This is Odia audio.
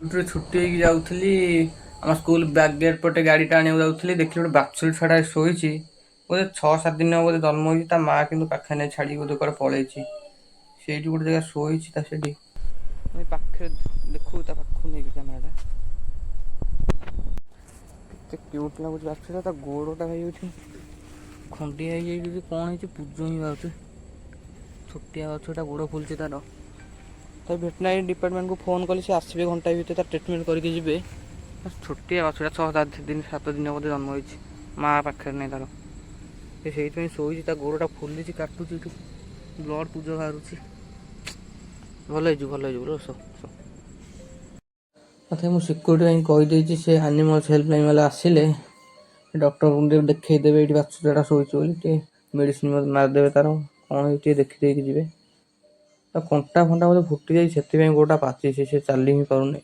ଗୋଟେ ଛୁଟି ହେଇକି ଯାଉଥିଲି ଆମ ସ୍କୁଲ ବ୍ୟାକ୍ ଗେଟ୍ ପଟେ ଗାଡ଼ିଟା ଆଣିବାକୁ ଯାଉଥିଲି, ଦେଖିଲି ଗୋଟେ ବାଛୁରୀ ଛୁଆଟା ଶୋଇଛି। ବୋଧେ 6-7 ଦିନ ହେବ ବୋଧେ ଜନ୍ମ ହେଇଛି। ତା ମାଆ କିନ୍ତୁ ପାଖରେ ନାହିଁ, ଛାଡ଼ିକି ବୋଧେ କୁଆଡ଼େ ପଳେଇଛି। ସେଇଠି ଗୋଟେ ଜାଗା ଶୋଇଛି ତା ସେଠି ପାଖରେ ଦେଖୁ, ତା ପାଖକୁ ନେଇକି କ୍ୟାମେରାଟା। କେତେ କ୍ୟୁଟ୍ ଲାଗୁଛି ବାଛୁରୀଟା। ତା ଗୋଡ଼ଟା ହେଇଯାଉଛି ଖଣ୍ଡିଆ ହେଇଯାଇଛି, କ'ଣ ହେଇଛି ପୂଜ ହିଁ ବାହାରୁଛି। ଛୋଟିଆ ବାଛୁରୀଟା, ଗୋଡ଼ ଫୁଲିଛି ତାର। ତ ଭେଟନାରୀ ଡିପାର୍ଟମେଣ୍ଟକୁ ଫୋନ୍ କଲି, ସେ ଆସିବେ ଘଣ୍ଟାଏ ଭିତରେ, ତାର ଟ୍ରିଟମେଣ୍ଟ କରିକି ଯିବେ। ଛୋଟିଆ ବାଛୁରୀଟା 6-7 ଦିନ ବୋଧେ ଜନ୍ମ ହେଇଛି, ମାଆ ପାଖରେ ନାହିଁ ତାର। ସେ ସେଇଥିପାଇଁ ଶୋଇଛି, ତା ଗୋଡ଼ଟା ଫୁଲିଛି, କାଟୁଛି, ଏଠୁ ବ୍ଲଡ଼ ପୂଜ ବାହାରୁଛି। ଭଲ ହେଇଯିବ ତଥାପି ମୁଁ ସିକ୍ୟୁରିଟି ପାଇଁ କହିଦେଇଛି, ସେ ଆନିମଲ୍ସ ହେଲ୍ପଲାଇନ୍ ବାଲା ଆସିଲେ ଡକ୍ଟରଙ୍କୁ ଟିକେ ଦେଖେଇଦେବେ ଏଇଠି ବାଛୁରୀଟା ଶୋଇଛି ବୋଲି, ଟିକେ ମେଡ଼ିସିନ ମାରିଦେବେ, ତାର କ'ଣ ହେଇଛି ଟିକେ ଦେଖିଦେଇକି ଯିବେ। ତା କଣ୍ଟା ଫଣ୍ଟା ବୋଧେ ଫୁଟି ଯାଇଛି, ସେଥିପାଇଁ ଗୋଡ଼ଟା ପାଚିଛି, ସେ ଚାଲି ହିଁ ପାରୁନି।